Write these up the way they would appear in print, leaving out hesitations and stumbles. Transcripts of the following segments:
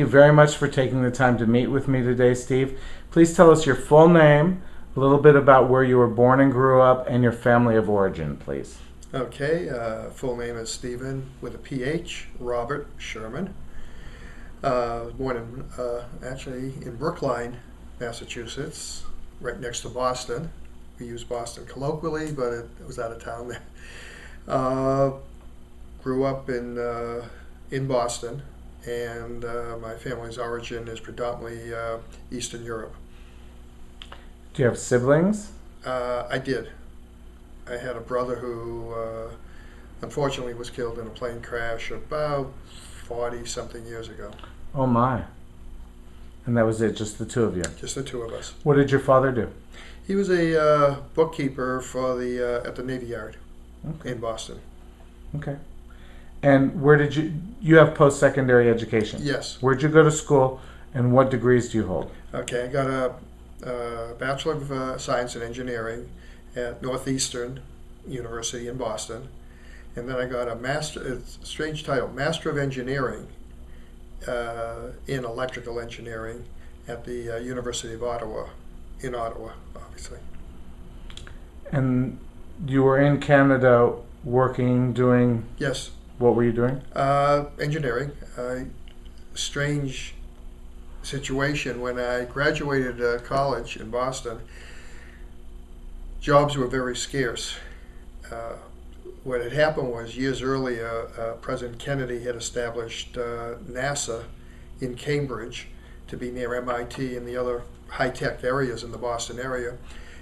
you very much for taking the time to meet with me today, Steve. Please tell us your full name, a little bit about where you were born and grew up, and your family of origin, please. Okay, full name is Stephen with a PH, Robert Sherman. Born actually in Brookline, Massachusetts, right next to Boston. We use Boston colloquially, but it was out of town there. Grew up in Boston, and my family's origin is predominantly Eastern Europe. Do you have siblings? I did. I had a brother who unfortunately was killed in a plane crash about 40-something years ago. Oh my. And that was it, just the two of you? Just the two of us. What did your father do? He was a bookkeeper for at the Navy Yard Okay. in Boston. Okay. And where did you have post-secondary education? Yes. Where'd you go to school, and what degrees do you hold? Okay, I got a Bachelor of Science in Engineering at Northeastern University in Boston. And then I got a master, it's a strange title, Master of Engineering in Electrical Engineering at the University of Ottawa, in Ottawa, obviously. And you were in Canada working, doing, Yes, what were you doing? engineering. Strange situation. When I graduated college in Boston, jobs were very scarce. What had happened was years earlier, President Kennedy had established NASA in Cambridge to be near MIT and the other high-tech areas in the Boston area.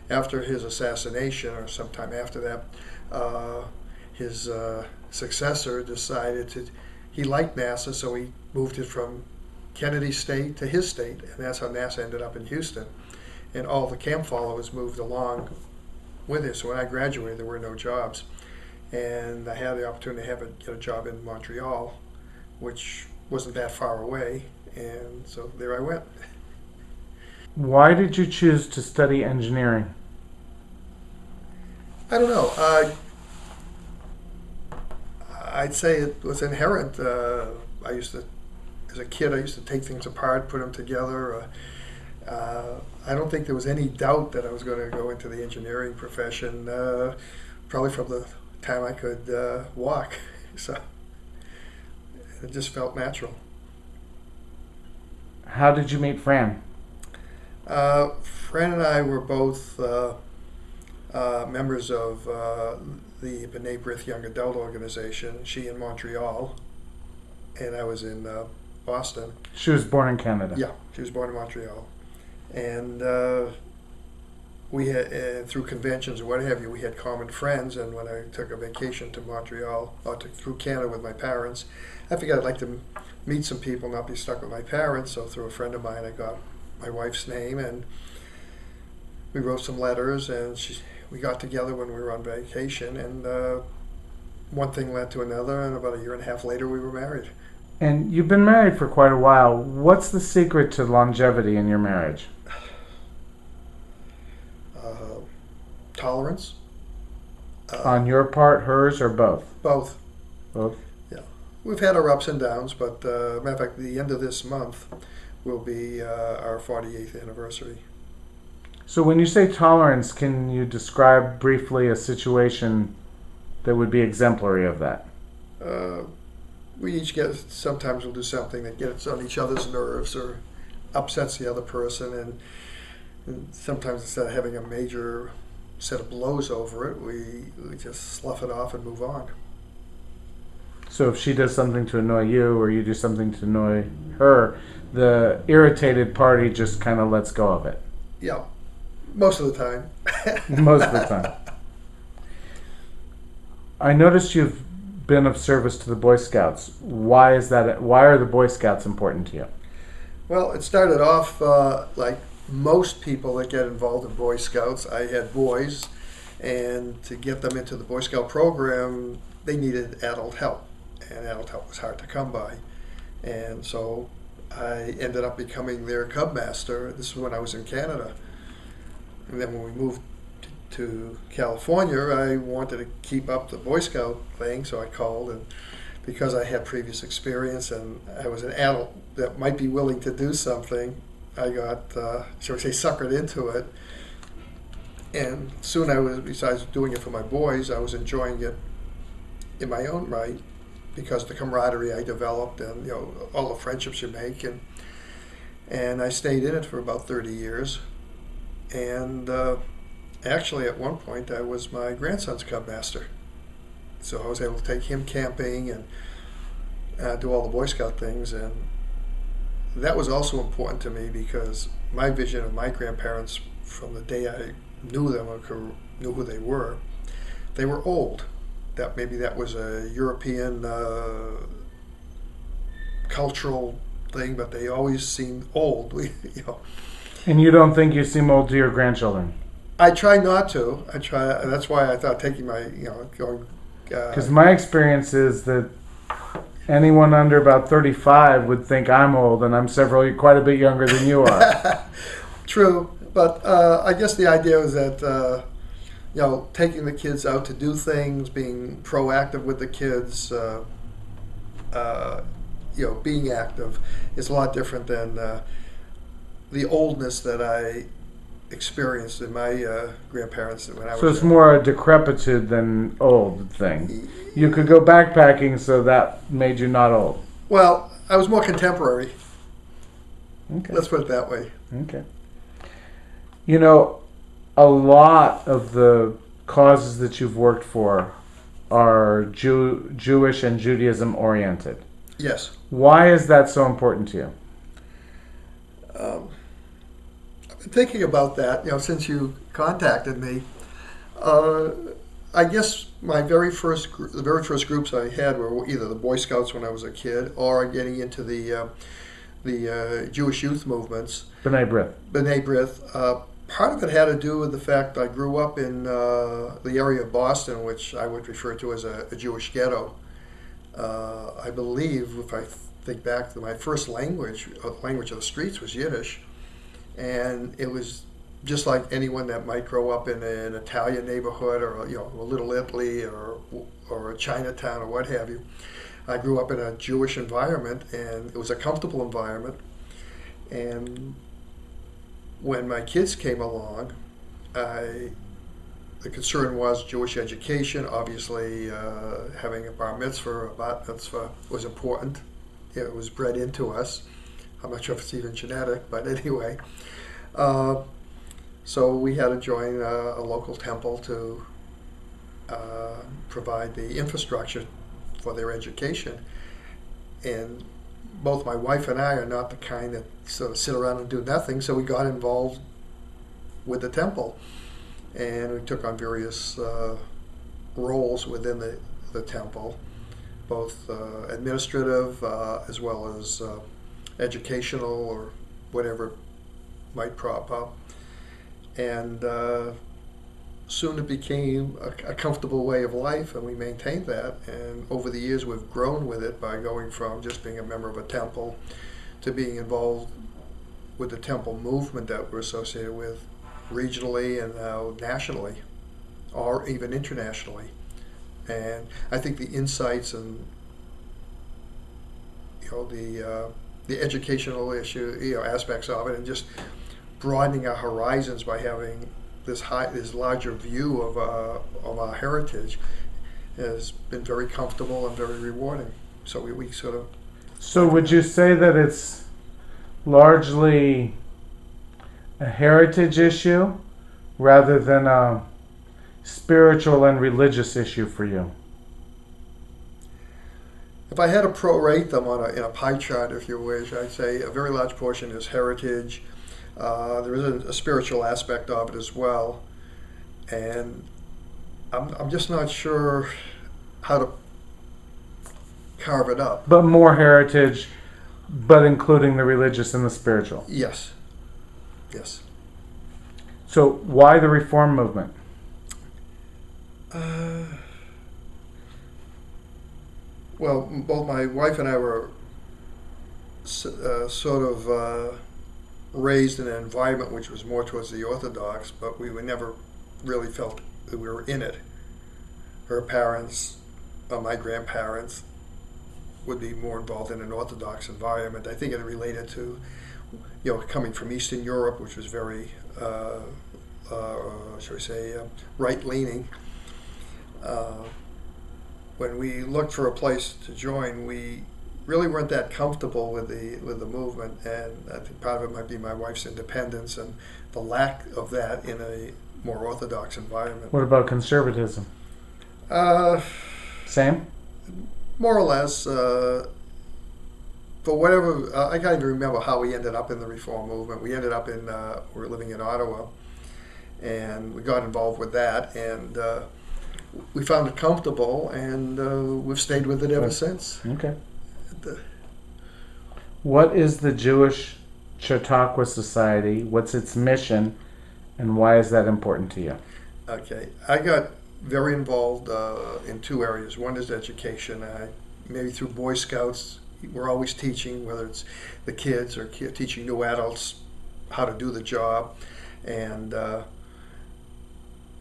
After his assassination, or sometime after that, his successor decided he liked NASA, so he moved it from Kennedy's state to his state, and that's how NASA ended up in Houston. And all the camp followers moved along with it. So when I graduated, there were no jobs. And I had the opportunity to get a job in Montreal, which wasn't that far away, and so there I went. Why did you choose to study engineering? I don't know. I'd say it was inherent. As a kid, I used to take things apart, put them together. I don't think there was any doubt that I was going to go into the engineering profession, probably from the time I could walk. So it just felt natural. How did you meet Fran? Fran and I were both members of the B'nai B'rith Young Adult Organization, she in Montreal, and I was in Boston. She was born in Canada. Yeah, she was born in Montreal. And we had, through conventions or what have you, we had common friends, and when I took a vacation to Montreal, through Canada with my parents, I figured I'd like to meet some people, not be stuck with my parents, so through a friend of mine I got my wife's name, and we wrote some letters, and we got together when we were on vacation, and one thing led to another, and about a year and a half later we were married. And you've been married for quite a while. What's the secret to longevity in your marriage? Tolerance. On your part, hers, or both? Both. Both? Yeah. We've had our ups and downs, but matter of fact, the end of this month will be our 48th anniversary. So when you say tolerance, can you describe briefly a situation that would be exemplary of that? We each sometimes we'll do something that gets on each other's nerves or upsets the other person, and sometimes instead of having a major set of blows over it, we just slough it off and move on. So if she does something to annoy you or you do something to annoy her, the irritated party just kind of lets go of it. Yeah, most of the time. Most of the time. I noticed you've been of service to the Boy Scouts. Why is that? Why are the Boy Scouts important to you? Well, it started off like most people that get involved in Boy Scouts. I had boys, and to get them into the Boy Scout program, they needed adult help, and adult help was hard to come by. And so I ended up becoming their Cub Master. This was when I was in Canada. And then when we moved to California, I wanted to keep up the Boy Scout thing, so I called and because I had previous experience and I was an adult that might be willing to do something, I got, shall we say, suckered into it. And soon I was, besides doing it for my boys, I was enjoying it in my own right because the camaraderie I developed and, you know, all the friendships you make. And I stayed in it for about 30 years. And actually, at one point, I was my grandson's Cub Master. So I was able to take him camping and do all the Boy Scout things. And that was also important to me because my vision of my grandparents from the day I knew them or knew who they were old. Maybe that was a European cultural thing, but they always seemed old. You know. And you don't think you seem old to your grandchildren? I try not to. That's why I thought taking my, going. Because my experience is that anyone under about 35 would think I'm old, and I'm quite a bit younger than you are. True, but I guess the idea was that taking the kids out to do things, being proactive with the kids, being active is a lot different than the oldness that I experienced in my grandparents when I was. So it's more a decrepitude than old thing. You could go backpacking, so that made you not old. Well, I was more contemporary. Okay. Let's put it that way. Okay. You know, a lot of the causes that you've worked for are Jewish and Judaism oriented. Yes. Why is that so important to you? I've been thinking about that, since you contacted me. I guess the very first groups I had were either the Boy Scouts when I was a kid, or getting into the Jewish youth movements. B'nai B'rith. B'nai B'rith. Part of it had to do with the fact I grew up in the area of Boston, which I would refer to as a Jewish ghetto. I believe, if I think back to my first language of the streets, was Yiddish. And it was just like anyone that might grow up in an Italian neighborhood or a Little Italy or a Chinatown or what have you. I grew up in a Jewish environment, and it was a comfortable environment. And when my kids came along, the concern was Jewish education. Obviously, having a bar mitzvah or a bat mitzvah was important. It was bred into us. I'm not sure if it's even genetic, but anyway. So we had to join a local temple to provide the infrastructure for their education. And both my wife and I are not the kind that sort of sit around and do nothing, so we got involved with the temple. And we took on various roles within the temple, both administrative as well as educational or whatever might prop up. And soon it became a comfortable way of life, and we maintained that. And over the years, we've grown with it by going from just being a member of a temple to being involved with the temple movement that we're associated with regionally and now nationally, or even internationally. And I think the insights and the educational issue, aspects of it, and just broadening our horizons by having this larger view of our heritage has been very comfortable and very rewarding. So we sort of. So would you say that it's largely a heritage issue rather than a spiritual and religious issue for you? If I had to prorate them in a pie chart, if you wish, I'd say a very large portion is heritage. There is a spiritual aspect of it as well, and I'm just not sure how to carve it up. But more heritage, but including the religious and the spiritual. Yes. Yes. So why the Reform movement? Well, both my wife and I were sort of raised in an environment which was more towards the Orthodox, but we never really felt that we were in it. Her parents, my grandparents, would be more involved in an Orthodox environment. I think it related to, coming from Eastern Europe, which was very, shall we say, right-leaning. When we looked for a place to join, we really weren't that comfortable with the movement, and I think part of it might be my wife's independence and the lack of that in a more Orthodox environment. What about conservatism? Same? More or less. But whatever, I can't even remember how we ended up in the Reform movement. We ended up we were living in Ottawa, and we got involved with that, and we found it comfortable, and we've stayed with it ever since. Okay. What is the Jewish Chautauqua Society? What's its mission, and why is that important to you? Okay, I got very involved in two areas. One is education. Maybe through Boy Scouts, we're always teaching, whether it's the kids or teaching new adults how to do the job. And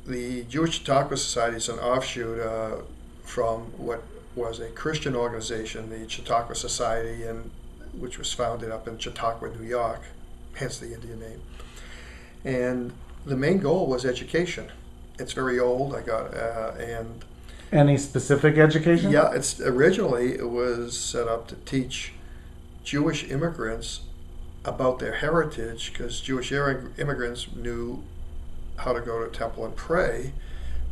the Jewish Chautauqua Society is an offshoot from what was a Christian organization, the Chautauqua Society, which was founded up in Chautauqua, New York, hence the Indian name. And the main goal was education. It's very old. And any specific education? Yeah, originally it was set up to teach Jewish immigrants about their heritage, because Jewish immigrants knew how to go to temple and pray,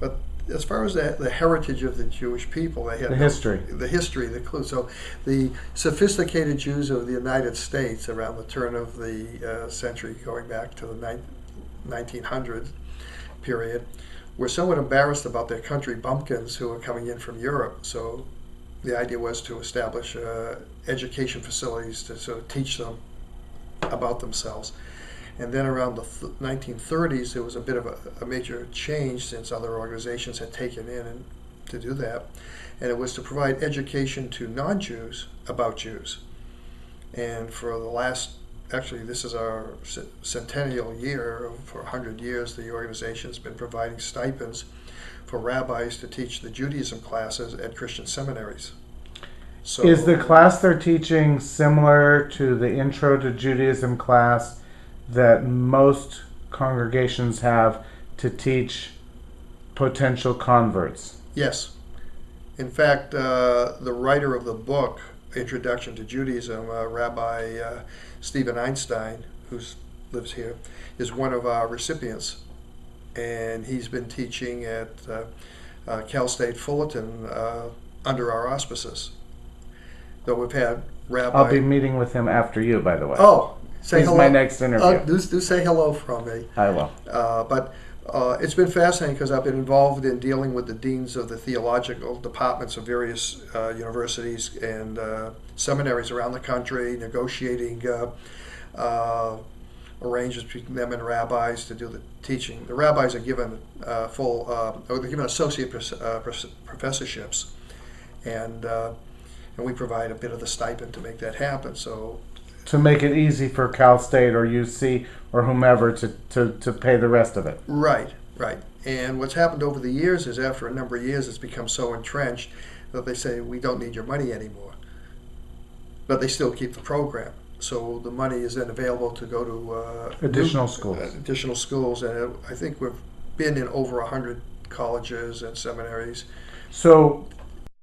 but as far as the heritage of the Jewish people, they had the clue. So the sophisticated Jews of the United States around the turn of the century, going back to the 1900s period, were somewhat embarrassed about their country bumpkins who were coming in from Europe. So the idea was to establish education facilities to sort of teach them about themselves. And then around the 1930s, there was a bit of a major change, since other organizations had taken in to do that. And it was to provide education to non-Jews about Jews. And for the last, actually this is our centennial year, for 100 years, the organization's been providing stipends for rabbis to teach the Judaism classes at Christian seminaries. So, is the class they're teaching similar to the Intro to Judaism class that most congregations have to teach potential converts? Yes. In fact, the writer of the book, Introduction to Judaism, Rabbi Stephen Einstein, who lives here, is one of our recipients. And he's been teaching at Cal State Fullerton under our auspices. Though we've had rabbis. I'll be meeting with him after you, by the way. Oh, say He's hello. my next interview. Do say hello from me. I will. But it's been fascinating, because I've been involved in dealing with the deans of the theological departments of various universities and seminaries around the country, negotiating arrangements between them and rabbis to do the teaching. The rabbis are given they're given associate professorships, and we provide a bit of the stipend to make that happen. So, to make it easy for Cal State or UC or whomever to pay the rest of it. Right. And what's happened over the years is, after a number of years, it's become so entrenched that they say, we don't need your money anymore. But they still keep the program. So the money is then available to go to additional schools. And I think we've been in over 100 colleges and seminaries. So